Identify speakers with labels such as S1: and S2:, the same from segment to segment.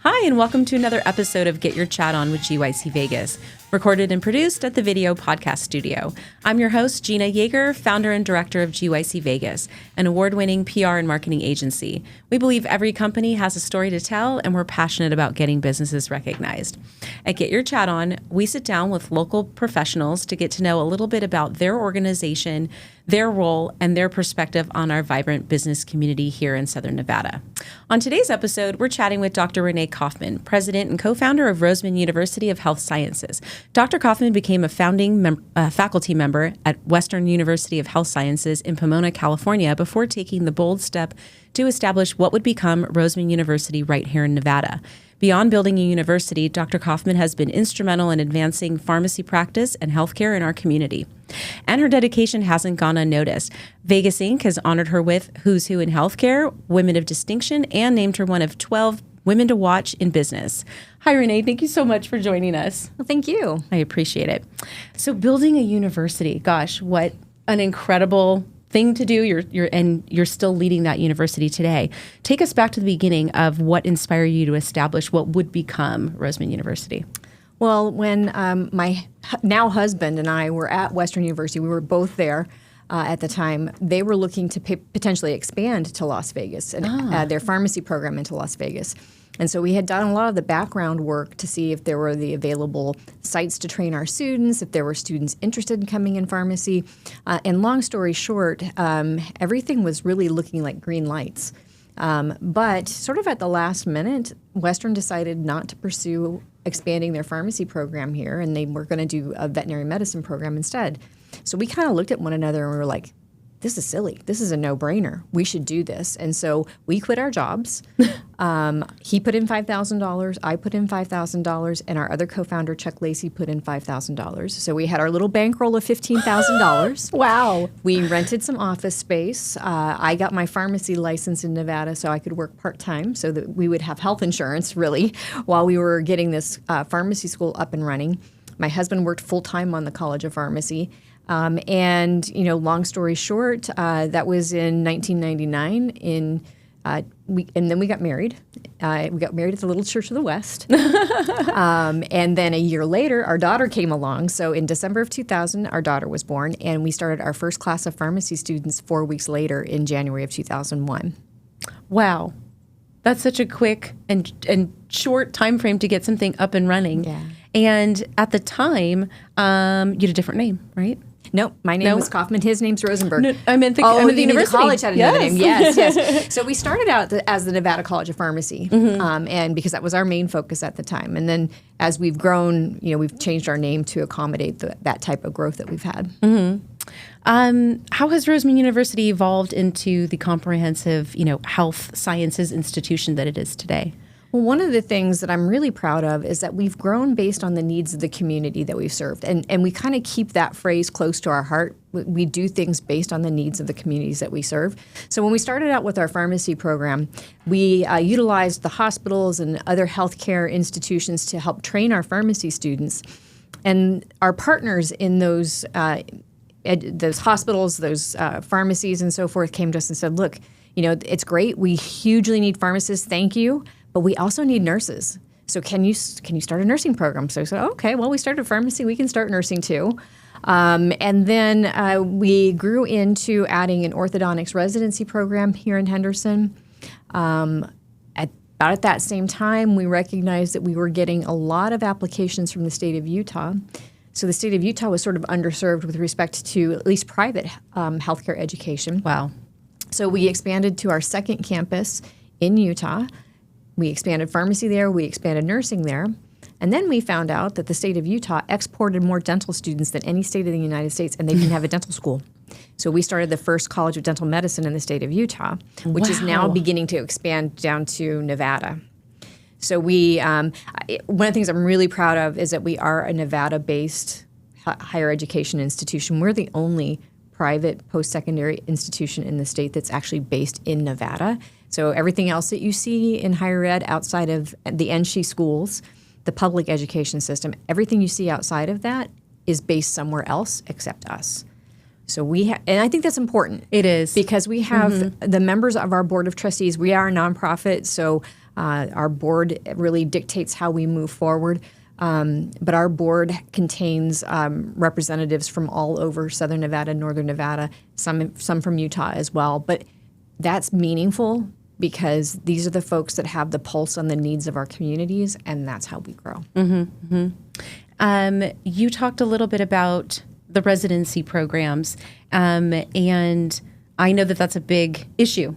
S1: Hi, and welcome to another episode of Get Your Chat On with GYC Vegas, recorded and produced at the Video Podcast Studio. I'm your host, Gina Yager, founder and director of GYC Vegas, an award-winning PR and marketing agency. We believe every company has a story to tell, and we're passionate about getting businesses recognized. At Get Your Chat On, we sit down with local professionals to get to know a little bit about their organization, their role, and their perspective on our vibrant business community here in Southern Nevada. On today's episode, we're chatting with Dr. Renee Coffman, president and co-founder of Roseman University of Health Sciences. Dr. Coffman became a founding faculty member at Western University of Health Sciences in Pomona, California, before taking the bold step to establish what would become Roseman University right here in Nevada. Beyond building a university, Dr. Coffman has been instrumental in advancing pharmacy practice and healthcare in our community. And her dedication hasn't gone unnoticed. Vegas Inc. has honored her with Who's Who in Healthcare, Women of Distinction, and named her one of 12 Women to Watch in Business. Hi, Renee. Thank you so much for joining us.
S2: Well, thank you.
S1: I appreciate it. So building a university, gosh, what an incredible thing to do. You're still leading that university today. Take us back to the beginning of what inspired you to establish what would become Roseman University.
S2: Well, when my now husband and I were at Western University, we were both there at the time. They were looking to potentially expand to Las Vegas and add their pharmacy program into Las Vegas. And so we had done a lot of the background work to see if there were the available sites to train our students, if there were students interested in coming in pharmacy. And long story short, everything was really looking like green lights. But sort of at the last minute, Western decided not to pursue expanding their pharmacy program here, and they were going to do a veterinary medicine program instead. So we kind of looked at one another and we were like, this is silly. This is a no-brainer. We should do this. And so we quit our jobs. He put in $5,000. I put in $5,000. And our other co-founder, Chuck Lacey, put in $5,000. So we had our little bankroll of $15,000.
S1: Wow.
S2: We rented some office space. I got my pharmacy license in Nevada so I could work part-time so that we would have health insurance, really, while we were getting this pharmacy school up and running. My husband worked full-time on the College of Pharmacy. And, long story short, that was in 1999. And then we got married. We got married at the Little Church of the West. And then a year later, our daughter came along. So in December of 2000, our daughter was born, and we started our first class of pharmacy students 4 weeks later in January of 2001.
S1: Wow. That's such a quick and short time frame to get something up and running.
S2: Yeah.
S1: And at the time, you had a different name, right?
S2: Nope, my name was Coffman. His name's Rosenberg.
S1: No, I meant the
S2: university.
S1: university.
S2: The college had another name. Yes. So we started out as the Nevada College of Pharmacy, and because that was our main focus at the time. And then as we've grown, we've changed our name to accommodate that type of growth that we've had.
S1: Mm-hmm. How has Roseman University evolved into the comprehensive, health sciences institution that it is today?
S2: Well, one of the things that I'm really proud of is that we've grown based on the needs of the community that we've served. And we kind of keep that phrase close to our heart. We do things based on the needs of the communities that we serve. So when we started out with our pharmacy program, we utilized the hospitals and other healthcare institutions to help train our pharmacy students. And our partners in those hospitals, those pharmacies and so forth came to us and said, look, it's great. We hugely need pharmacists. Thank you. But we also need nurses. So can you start a nursing program? So I said, okay, well, we started pharmacy. We can start nursing too. And then we grew into adding an orthodontics residency program here in Henderson. About at that same time, we recognized that we were getting a lot of applications from the state of Utah. So the state of Utah was sort of underserved with respect to at least private healthcare education.
S1: Wow.
S2: So we expanded to our second campus in Utah. We expanded pharmacy there, we expanded nursing there, and then we found out that the state of Utah exported more dental students than any state in the United States, and they didn't have a dental school. So we started the first College of Dental Medicine in the state of Utah, which is now beginning to expand down to Nevada. So we, one of the things I'm really proud of is that we are a Nevada-based higher education institution. We're the only private post-secondary institution in the state that's actually based in Nevada. So everything else that you see in higher ed outside of the NSHE schools, the public education system, everything you see outside of that is based somewhere else except us. So we and I think that's important.
S1: It is.
S2: Because we have the members of our board of trustees. We are a nonprofit, so Our board really dictates how we move forward. But our board contains representatives from all over Southern Nevada, Northern Nevada, some from Utah as well. But that's meaningful because these are the folks that have the pulse on the needs of our communities, and that's how we grow.
S1: You talked a little bit about the residency programs, and I know that that's a big issue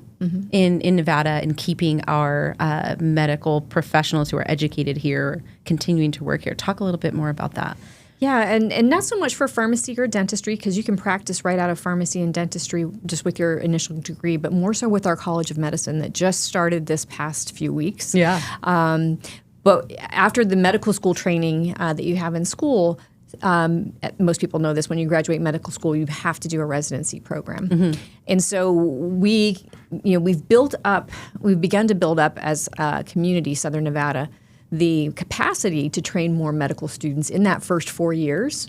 S1: in Nevada, and keeping our medical professionals who are educated here continuing to work here. Talk a little bit more about that.
S2: Yeah, and not so much for pharmacy or dentistry, because you can practice right out of pharmacy and dentistry just with your initial degree, but more so with our College of Medicine that just started this past few weeks.
S1: Yeah.
S2: But after the medical school training that you have in school, most people know this, when you graduate medical school, you have to do a residency program. And so we've begun to build up as a community, Southern Nevada, the capacity to train more medical students in that first 4 years,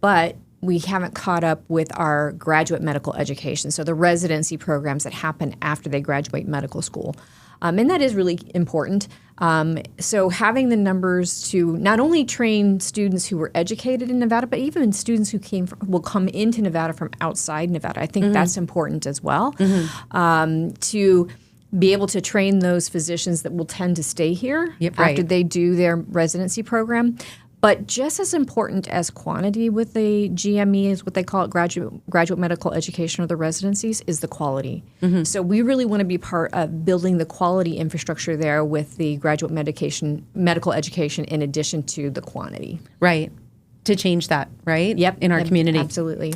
S2: but we haven't caught up with our graduate medical education, so the residency programs that happen after they graduate medical school. And that is really important. So having the numbers to not only train students who were educated in Nevada, but even students who will come into Nevada from outside Nevada. I think that's important as well, to be able to train those physicians that will tend to stay here after they do their residency program. But just as important as quantity with the GME, is what they call it, graduate medical education, or the residencies, is the quality. So we really want to be part of building the quality infrastructure there with the graduate medical education in addition to the quantity.
S1: Right. To change that, right?
S2: Yep.
S1: In our community.
S2: Absolutely.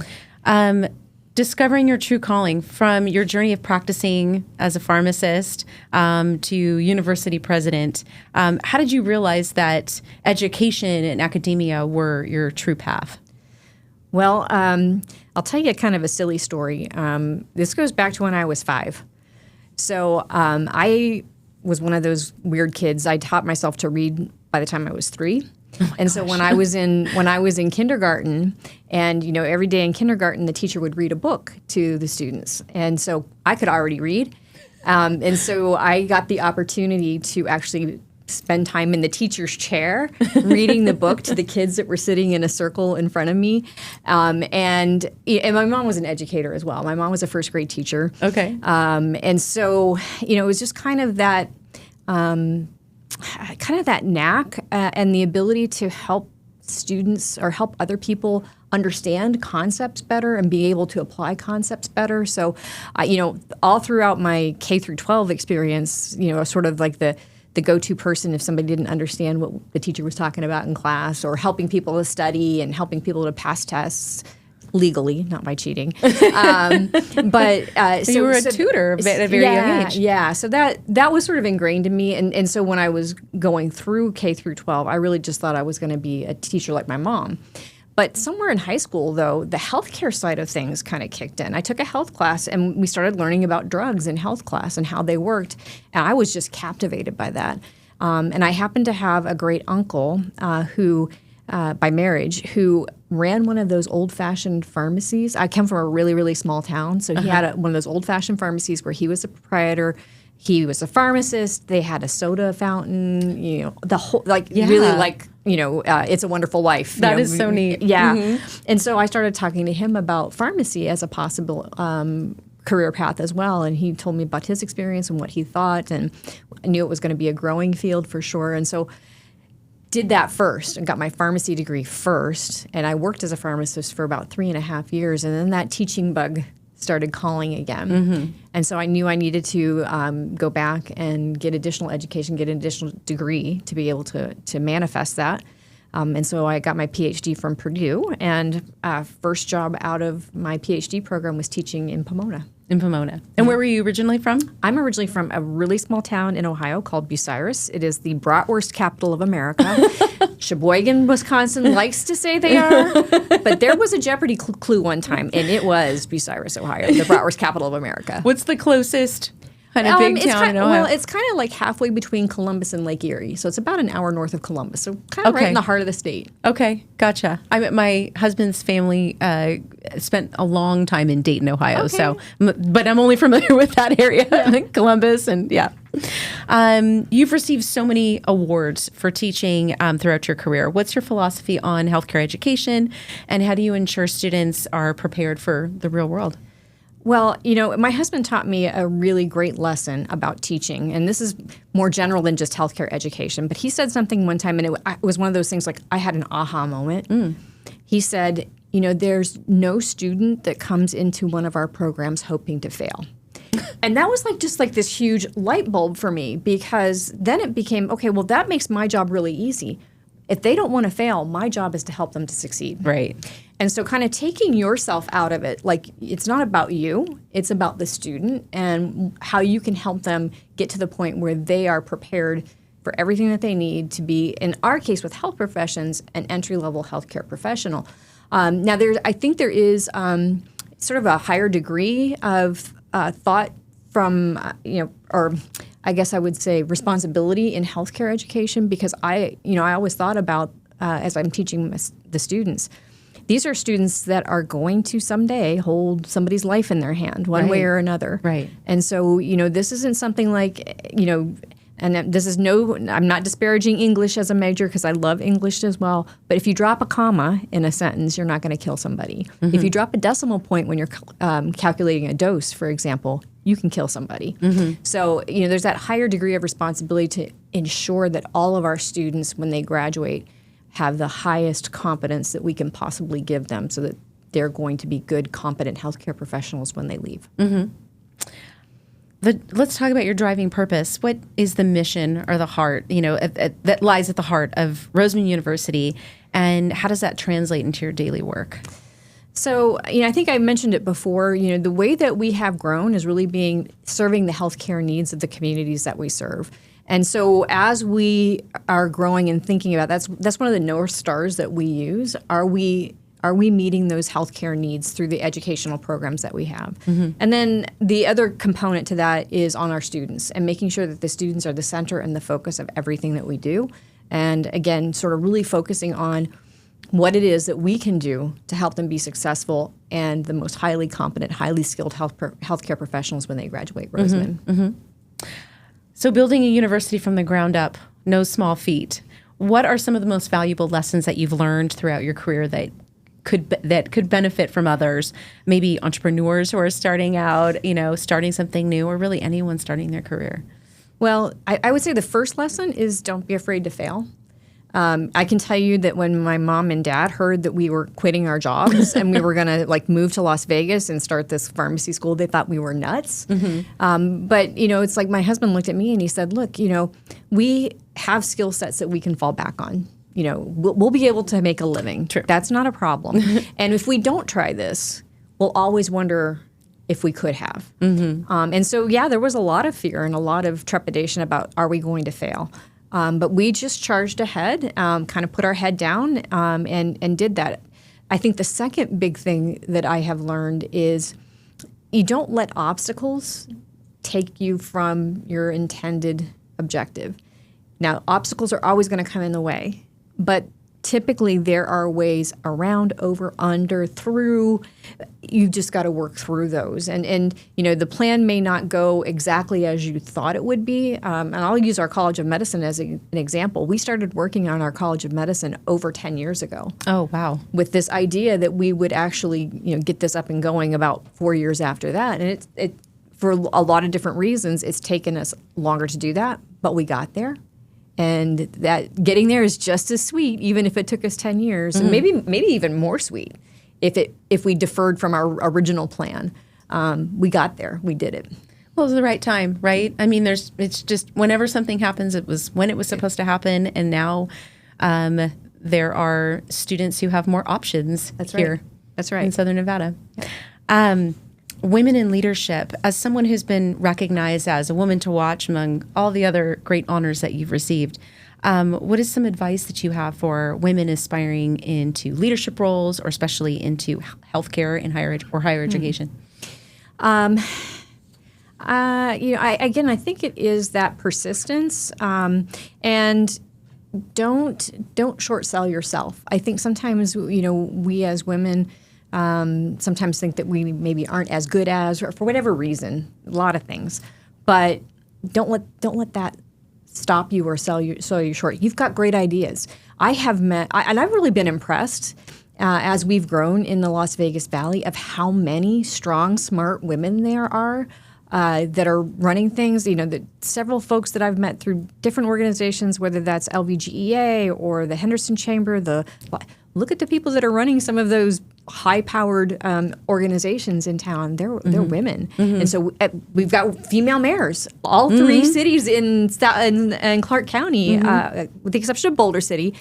S1: Discovering your true calling from your journey of practicing as a pharmacist to university president. How did you realize that education and academia were your true path?
S2: Well, I'll tell you kind of a silly story. This goes back to when I was 5. So I was one of those weird kids. I taught myself to read by the time I was 3. And so when I was in kindergarten, and every day in kindergarten the teacher would read a book to the students, and so I could already read, and so I got the opportunity to actually spend time in the teacher's chair reading the book to the kids that were sitting in a circle in front of me, and my mom was an educator as well. My mom was a first grade teacher.
S1: Okay,
S2: and so it was just kind of that. Knack and the ability to help students or help other people understand concepts better and be able to apply concepts better. So, all throughout my K through 12 experience, sort of like the go-to person if somebody didn't understand what the teacher was talking about in class, or helping people to study and helping people to pass tests. Legally, not by cheating. But
S1: so you were a tutor at a very young age.
S2: Yeah, so that was sort of ingrained in me. And so when I was going through K through 12, I really just thought I was going to be a teacher like my mom. But somewhere in high school, though, the healthcare side of things kind of kicked in. I took a health class, and we started learning about drugs in health class and how they worked. And I was just captivated by that. And I happened to have a great uncle who, by marriage, who ran one of those old-fashioned pharmacies. I come from a really, really small town, so he had one of those old-fashioned pharmacies where he was a proprietor. He was a pharmacist. They had a soda fountain. The whole really It's a Wonderful Life.
S1: That is so neat.
S2: Yeah, and so I started talking to him about pharmacy as a possible career path as well, and he told me about his experience and what he thought, and I knew it was going to be a growing field for sure, and so. Did that first and got my pharmacy degree first, and I worked as a pharmacist for about 3.5 years, and then that teaching bug started calling again. And so I knew I needed to go back and get additional education, get an additional degree to be able to manifest that. And so I got my PhD from Purdue, and first job out of my PhD program was teaching in Pomona.
S1: And where were you originally from?
S2: I'm originally from a really small town in Ohio called Bucyrus. It is the bratwurst capital of America. Sheboygan, Wisconsin likes to say they are, but there was a Jeopardy clue one time, and it was Bucyrus, Ohio, the bratwurst capital of America.
S1: What's the closest kind of big town in Ohio?
S2: Well, it's kind of like halfway between Columbus and Lake Erie, so it's about an hour north of Columbus, so kind of right in the heart of the state.
S1: Okay, gotcha. My husband's family spent a long time in Dayton, Ohio, but I'm only familiar with that area, Columbus, and yeah. You've received so many awards for teaching throughout your career. What's your philosophy on healthcare education, and how do you ensure students are prepared for the real world?
S2: Well, my husband taught me a really great lesson about teaching, and this is more general than just healthcare education. But he said something one time, and it was one of those things like I had an aha moment. He said, there's no student that comes into one of our programs hoping to fail. And that was just this huge light bulb for me, because then it became, okay, well, that makes my job really easy. If they don't want to fail, my job is to help them to succeed.
S1: Right.
S2: And so kind of taking yourself out of it, it's not about you, it's about the student and how you can help them get to the point where they are prepared for everything that they need to be, in our case with health professions, an entry-level healthcare professional. Now, I think there is sort of a higher degree of thought from, or I guess I would say responsibility in healthcare education, because I always thought about, as I'm teaching the students, these are students that are going to someday hold somebody's life in their hand one way or another.
S1: Right.
S2: And so, this isn't something and this is I'm not disparaging English as a major, because I love English as well. But if you drop a comma in a sentence, you're not going to kill somebody. If you drop a decimal point when you're calculating a dose, for example, you can kill somebody. So, there's that higher degree of responsibility to ensure that all of our students, when they graduate, have the highest competence that we can possibly give them, so that they're going to be good, competent healthcare professionals when they leave.
S1: Let's talk about your driving purpose. What is the mission or the heart, that lies at the heart of Roseman University, and how does that translate into your daily work?
S2: So, I think I mentioned it before, the way that we have grown is really serving the healthcare needs of the communities that we serve. And so as we are growing and thinking about that's one of the North Stars that we use. Are we meeting those healthcare needs through the educational programs that we have? And then the other component to that is on our students, and making sure that the students are the center and the focus of everything that we do. And again, sort of really focusing on what it is that we can do to help them be successful and the most highly competent, highly skilled healthcare professionals when they graduate Roseman.
S1: So building a university from the ground up, no small feat. What are some of the most valuable lessons that you've learned throughout your career that could benefit from others, maybe entrepreneurs who are starting out, starting something new, or really anyone starting their career?
S2: Well, I would say the first lesson is don't be afraid to fail. I can tell you that when my mom and dad heard that we were quitting our jobs and we were going to move to Las Vegas and start this pharmacy school, they thought we were nuts. But, it's like my husband looked at me and he said, look, we have skill sets that we can fall back on. We'll be able to make a living.
S1: True.
S2: That's not a problem. And if we don't try this, we'll always wonder if we could have. And so, there was a lot of fear and a lot of trepidation about, are we going to fail? But we just charged ahead, kind of put our head down, and did that. I think the second big thing that I have learned is you don't let obstacles take you from your intended objective. Now, obstacles are always going to come in the way, but typically there are ways around, over, under, through. You've just got to work through those. And the plan may not go exactly as you thought it would be. And I'll use our College of Medicine as an example. We started working on our College of Medicine over 10 years ago.
S1: Oh, wow.
S2: With this idea that we would actually get this up and going about 4 years after that. And it for a lot of different reasons, it's taken us longer to do that, but we got there. And that getting there is just as sweet, even if it took us 10 years, and maybe even more sweet if we deferred from our original plan. We got there. We did it.
S1: Well, it was the right time, right? I mean, it's just whenever something happens, it was when it was supposed to happen, and now there are students who have more options here.
S2: That's right.
S1: In Southern Nevada. Women in leadership, as someone who's been recognized as a woman to watch among all the other great honors that you've received, what is some advice that you have for women aspiring into leadership roles, or especially into healthcare and higher education?
S2: I think it is that persistence, and don't short sell yourself. I think sometimes we as women sometimes think that we maybe aren't as good as, or for whatever reason, a lot of things. But don't let that stop you or sell you short. You've got great ideas. I have met, and I've really been impressed as we've grown in the Las Vegas Valley of how many strong, smart women there are that are running things. You know, several folks that I've met through different organizations, whether that's LVGEA or the Henderson Chamber. Look at the people that are running some of those high-powered organizations in town. They're women, and so we've got female mayors. All three cities in Clark County, with the exception of Boulder City.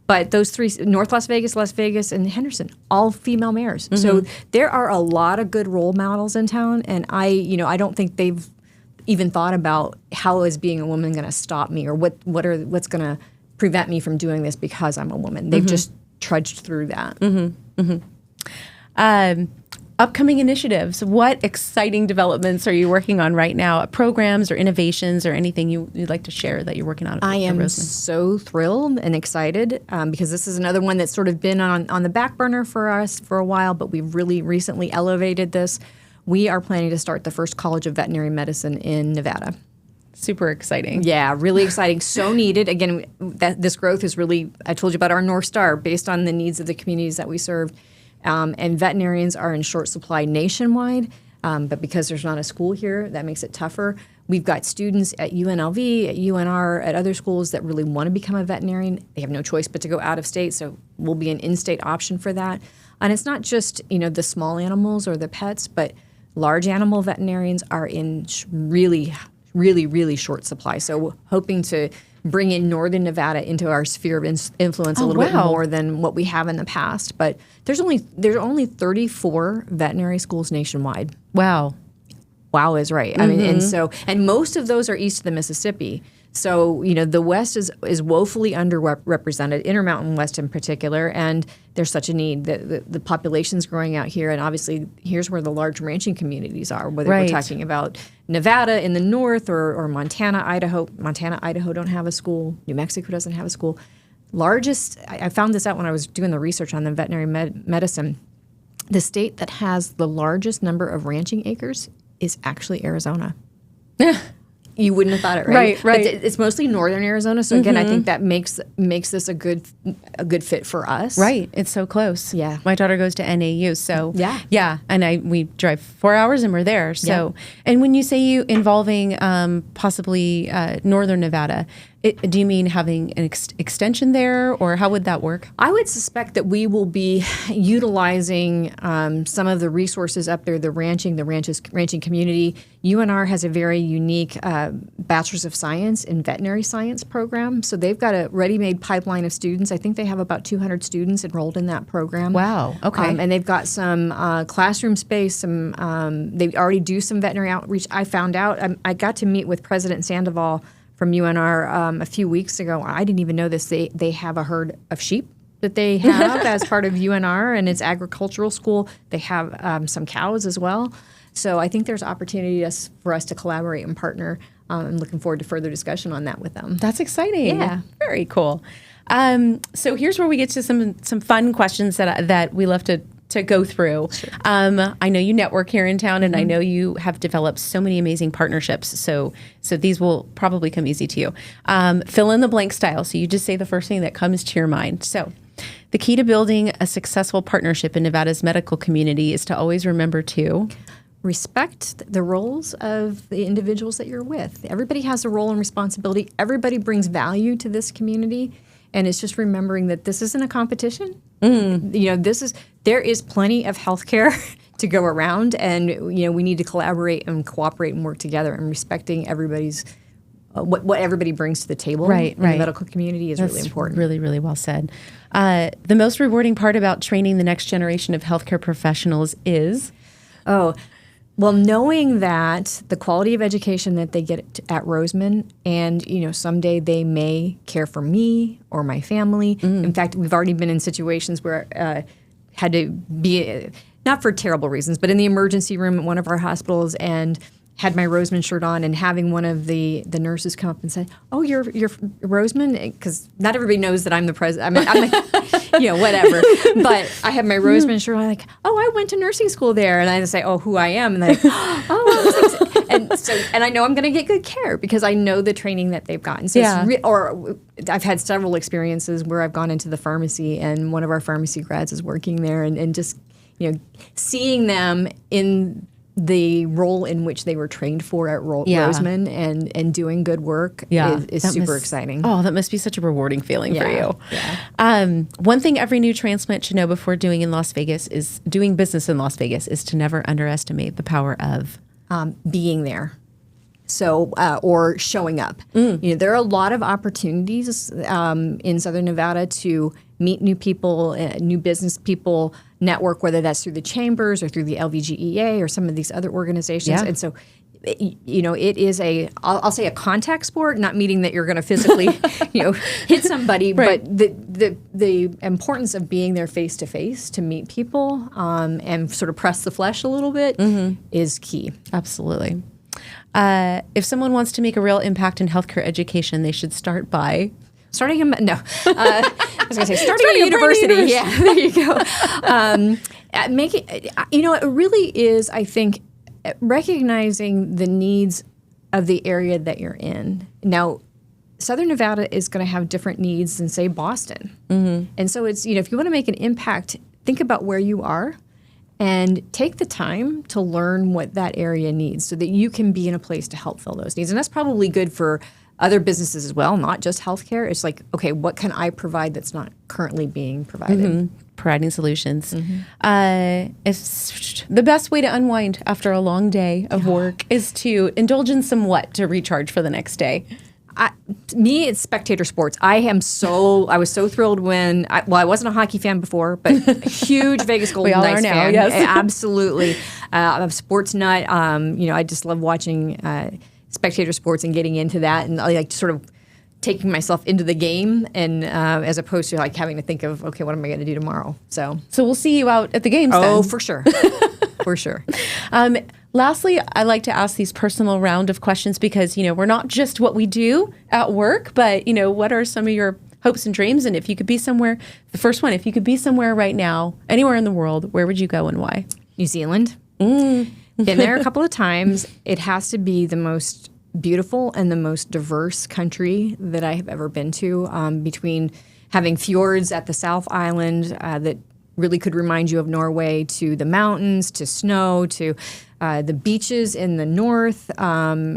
S2: But those three, North Las Vegas, and Henderson, all female mayors. So there are a lot of good role models in town, and I don't think they've even thought about how is being a woman going to stop me, or what's going to prevent me from doing this because I'm a woman. They've just trudged through that.
S1: Upcoming initiatives. What exciting developments are you working on right now? Programs or innovations or anything you'd like to share that you're working on?
S2: I am
S1: Roseman?
S2: So thrilled and excited because this is another one that's sort of been on the back burner for us for a while, but we've really recently elevated this. We are planning to start the first College of Veterinary Medicine in Nevada.
S1: Super exciting.
S2: Yeah, really exciting. So needed. Again, this growth is really, I told you about our North Star, based on the needs of the communities that we serve. And veterinarians are in short supply nationwide, but because there's not a school here, that makes it tougher. We've got students at UNLV, at UNR, at other schools that really want to become a veterinarian. They have no choice but to go out of state, so we'll be an in-state option for that. And it's not just, the small animals or the pets, but large animal veterinarians are in really, really, really short supply. So hoping to bring in Northern Nevada into our sphere of influence a little bit more than what we have in the past. But there's only 34 veterinary schools nationwide.
S1: Wow.
S2: Wow is right. I mean, and most of those are east of the Mississippi. So, the West is woefully underrepresented, Intermountain West in particular, and there's such a need. The population's growing out here, and obviously here's where the large ranching communities are, whether we're talking about Nevada in the north or Montana, Idaho. Montana, Idaho don't have a school. New Mexico doesn't have a school. I found this out when I was doing the research on the veterinary medicine. The state that has the largest number of ranching acres is actually Arizona. You wouldn't have thought it, right?
S1: Right.
S2: It's mostly northern Arizona, so again, I think that makes this a good fit for us.
S1: Right. It's so close.
S2: Yeah.
S1: My daughter goes to NAU, so
S2: yeah.
S1: And we drive 4 hours and we're there. So, and when you say you involving possibly northern Nevada, do you mean having an extension there, or how would that work?
S2: I would suspect that we will be utilizing some of the resources up there, the ranching community. UNR has a very unique Bachelor's of Science in Veterinary Science program. So they've got a ready-made pipeline of students. I think they have about 200 students enrolled in that program.
S1: Wow. Okay.
S2: And they've got some classroom space. They already do some veterinary outreach. I found out. I got to meet with President Sandoval from UNR a few weeks ago. I didn't even know this. They have a herd of sheep that they have as part of UNR, and it's agricultural school. They have some cows as well. So I think there's opportunity for us to collaborate and partner. I'm looking forward to further discussion on that with them.
S1: That's exciting.
S2: Yeah.
S1: Very cool. So here's where we get to some fun questions that we love to go through. Sure. I know you network here in town, and I know you have developed so many amazing partnerships. So these will probably come easy to you. Fill in the blank style. So you just say the first thing that comes to your mind. So the key to building a successful partnership in Nevada's medical community is to always remember to
S2: respect the roles of the individuals that you're with. Everybody has a role and responsibility. Everybody brings value to this community. And it's just remembering that this isn't a competition. There is plenty of healthcare to go around, and we need to collaborate and cooperate and work together. And respecting everybody's what everybody brings to the table in the medical community is really important.
S1: Really, really well said. The most rewarding part about training the next generation of healthcare professionals is
S2: well, knowing that the quality of education that they get at Roseman, and someday they may care for me or my family. In fact, we've already been in situations where had to be, not for terrible reasons, but in the emergency room at one of our hospitals, and had my Roseman shirt on, and having one of the nurses come up and say, "Oh, you're Roseman," because not everybody knows that I'm the president. I'm like, whatever. But I have my Roseman shirt on. I'm like, "Oh, I went to nursing school there," and I say, "Oh, who I am," and they're like, "Oh," and And I know I'm going to get good care because I know the training that they've gotten. So or I've had several experiences where I've gone into the pharmacy and one of our pharmacy grads is working there, and just seeing them in the role in which they were trained for at Roseman and doing good work is super exciting.
S1: Oh, that must be such a rewarding feeling for you. Yeah. One thing every new transplant should know before doing business in Las Vegas is to never underestimate the power of
S2: being there. So, or showing up. There are a lot of opportunities in Southern Nevada to meet new people, new business people, network, whether that's through the chambers or through the LVGEA or some of these other organizations. Yeah. And so, it is I'll say a contact sport, not meaning that you're going to physically, hit somebody, right. But the importance of being there face to face to meet people and sort of press the flesh a little bit is key.
S1: Absolutely. If someone wants to make a real impact in healthcare education, they should start by
S2: starting a university. Yeah, there you go. It really is, I think, recognizing the needs of the area that you're in. Now, Southern Nevada is going to have different needs than, say, Boston. And so it's, if you want to make an impact, think about where you are and take the time to learn what that area needs so that you can be in a place to help fill those needs. And that's probably good for other businesses as well, not just healthcare. It's like, okay, what can I provide that's not currently being provided?
S1: Providing solutions. It's the best way to unwind after a long day of work is to indulge in some to recharge for the next day. It's
S2: spectator sports. I was so thrilled when I wasn't a hockey fan before, but huge Vegas Golden Knights fan. Yes. Absolutely. I'm a sports nut. I just love watching spectator sports and getting into that, and I like sort of taking myself into the game, and as opposed to like having to think of, okay, what am I going to do tomorrow? So
S1: we'll see you out at the games.
S2: Oh,
S1: then.
S2: For sure, for sure.
S1: Lastly, I like to ask these personal round of questions because we're not just what we do at work, but what are some of your hopes and dreams? And if you could be somewhere, the first one, if you could be somewhere right now, anywhere in the world, where would you go and why?
S2: New Zealand. Been there a couple of times. It has to be the most beautiful and the most diverse country that I have ever been to, between having fjords at the South Island that really could remind you of Norway, to the mountains, to snow, to the beaches in the north, the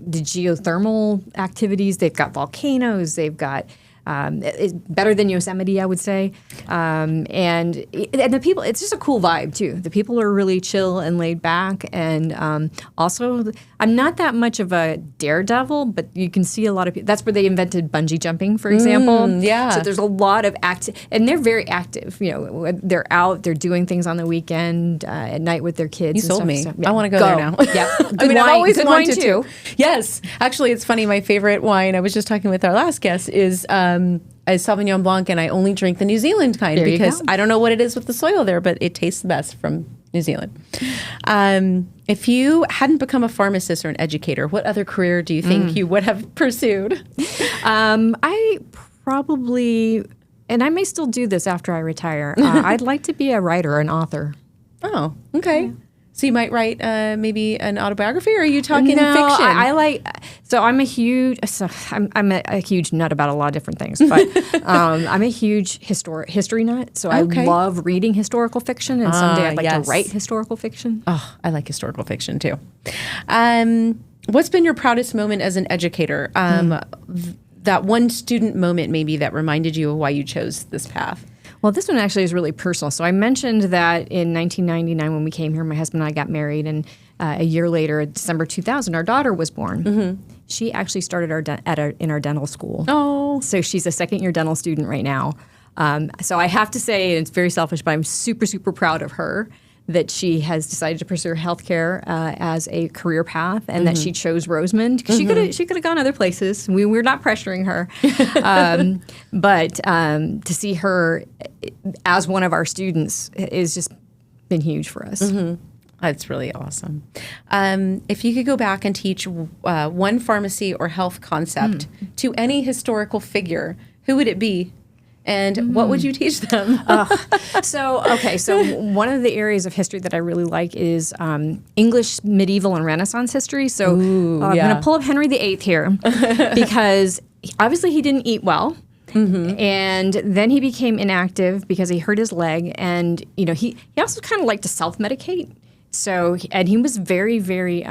S2: geothermal activities. They've got volcanoes. They've got it's better than Yosemite, I would say. And the people, it's just a cool vibe, too. The people are really chill and laid back. And also, I'm not that much of a daredevil, but you can see a lot of people. That's where they invented bungee jumping, for example.
S1: Yeah.
S2: So there's a lot of and they're very active. They're out, they're doing things on the weekend, at night with their kids.
S1: You sold
S2: stuff,
S1: me.
S2: So, yeah.
S1: I want to go there now.
S2: Yeah.
S1: I've always wanted
S2: to.
S1: Yes. Actually, it's funny. My favorite wine, I was just talking with our last guest, is Sauvignon Blanc, and I only drink the New Zealand kind because I don't know what it is with the soil there, but it tastes the best from New Zealand. If you hadn't become a pharmacist or an educator, what other career do you think you would have pursued?
S2: I probably, and I may still do this after I retire, I'd like to be a writer, an author.
S1: Oh, okay. Yeah. So you might write maybe an autobiography, or are you talking fiction?
S2: I like. So I'm a huge. I'm a huge nut about a lot of different things, but I'm a huge history nut. So I love reading historical fiction, and someday I'd like to write historical fiction.
S1: Oh, I like historical fiction too. What's been your proudest moment as an educator? That one student moment maybe that reminded you of why you chose this path.
S2: Well, this one actually is really personal. So I mentioned that in 1999 when we came here, my husband and I got married, and a year later, December 2000, our daughter was born. She actually started in our dental school.
S1: Oh.
S2: So she's a second-year dental student right now. So I have to say, and it's very selfish, but I'm super, super proud of her that she has decided to pursue healthcare as a career path, and that she chose Roseman. She could have gone other places. We're not pressuring her, but to see her as one of our students is just been huge for us.
S1: That's really awesome. If you could go back and teach one pharmacy or health concept to any historical figure, who would it be, And what would you teach them?
S2: So one of the areas of history that I really like is English medieval and Renaissance history. So I'm going to pull up Henry VIII here because obviously he didn't eat well. And then he became inactive because he hurt his leg. And, he also kind of liked to self-medicate. So, and he was very, very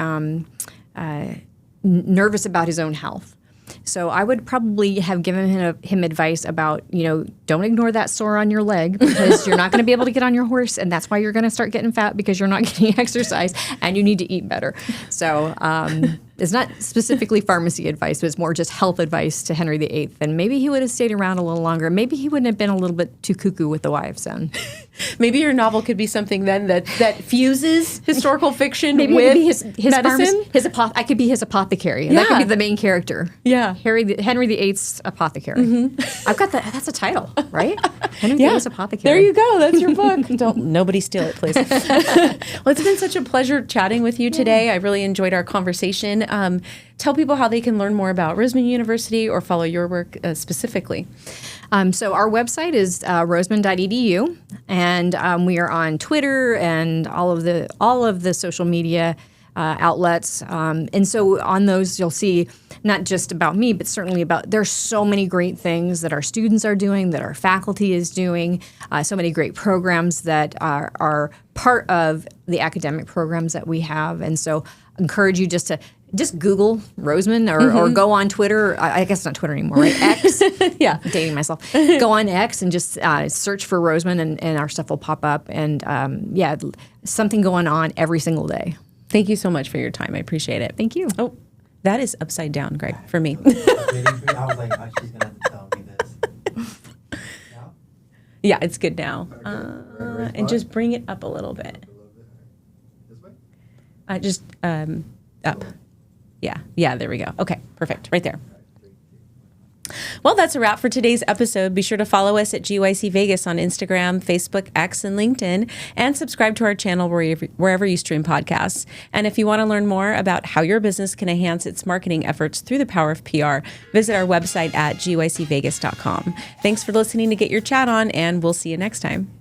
S2: nervous about his own health. So I would probably have given him advice about, don't ignore that sore on your leg because you're not going to be able to get on your horse, and that's why you're going to start getting fat because you're not getting exercise, and you need to eat better. So it's not specifically pharmacy advice, but it's more just health advice to Henry VIII. And maybe he would have stayed around a little longer. Maybe he wouldn't have been a little bit too cuckoo with the wives then.
S1: Maybe your novel could be something then that fuses historical fiction
S2: maybe
S1: with
S2: his
S1: medicine.
S2: I could be his apothecary. And that could be the main character.
S1: Yeah.
S2: Henry VIII's apothecary. I've got that. That's a title, right? Henry VIII's apothecary.
S1: There you go. That's your book. Don't nobody steal it, please. Well, it's been such a pleasure chatting with you today. I really enjoyed our conversation. Tell people how they can learn more about Roseman University or follow your work specifically.
S2: So our website is roseman.edu, and we are on Twitter and all of the social media outlets. And so on those, you'll see not just about me, but certainly there's so many great things that our students are doing, that our faculty is doing, so many great programs that are part of the academic programs that we have. And so I encourage you just Google Roseman or go on Twitter. I guess it's not Twitter anymore, right? X. Yeah. Dating myself. Go on X and just search for Roseman and our stuff will pop up. And something going on every single day.
S1: Thank you so much for your time. I appreciate it.
S2: Thank you.
S1: Oh, that is upside down, Greg, for me.
S3: I was like, oh, she's going to have to tell me this. Now?
S1: Yeah, it's good now. And just bring it up a little bit.
S3: This way?
S1: Just up. Yeah, there we go. Okay, perfect. Right there. Well, that's a wrap for today's episode. Be sure to follow us at GYC Vegas on Instagram, Facebook, X, and LinkedIn, and subscribe to our channel wherever you stream podcasts. And if you want to learn more about how your business can enhance its marketing efforts through the power of PR, visit our website at gycvegas.com. Thanks for listening to Get Your Chat On, and we'll see you next time.